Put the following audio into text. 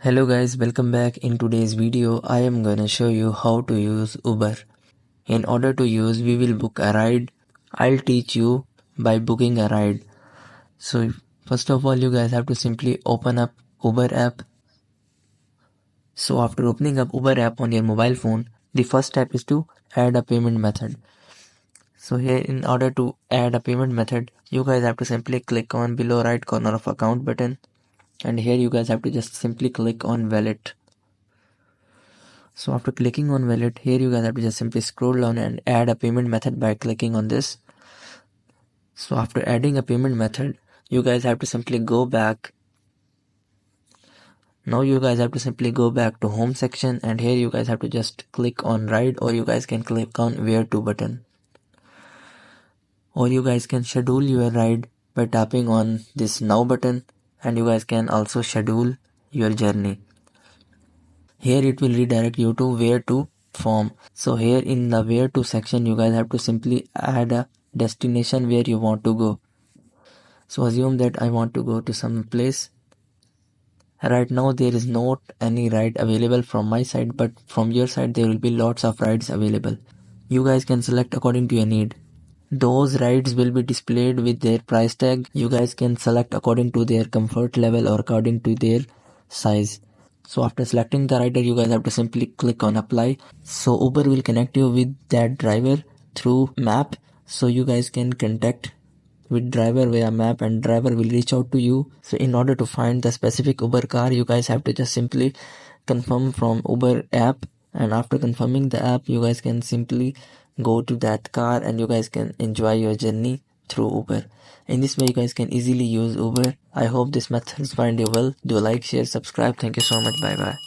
Hello guys, welcome back. In today's video I am gonna show you how to use Uber. In order to use, we will book a ride. I'll teach you by booking a ride. So first of all, you guys have to simply open up Uber app. So after opening up Uber app on your mobile phone, the first step is to add a payment method. So here, in order to add a payment method, you guys have to simply click on below right corner of account button, and here you guys have to just simply click on wallet. So after clicking on wallet, here you guys have to just simply scroll down and add a payment method by clicking on this. So after adding a payment method, you guys have to simply go back. Now you guys have to simply go back to home section, and here you guys have to just click on ride, or you guys can click on where to button. Or you guys can schedule your ride by tapping on this now button, and you guys can also schedule your journey. Here it will redirect you to where to form. So here in the where to section, you guys have to simply add a destination where you want to go. So assume that I want to go to some place. Right now there is not any ride available from my side, but from your side there will be lots of rides available. You guys can select according to your need. Those rides will be displayed with their price tag. You guys can select according to their comfort level or according to their size. So after selecting the rider, you guys have to simply click on apply. So Uber will connect you with that driver through map. So you guys can contact with driver via map, and driver will reach out to you. So in order to find the specific Uber car, you guys have to just simply confirm from Uber app, and after confirming the app, you guys can simply go to that car and you guys can enjoy your journey through Uber. In this way you guys can easily use Uber. I hope this method find you well. Do like, share, subscribe. Thank you so much. Bye bye.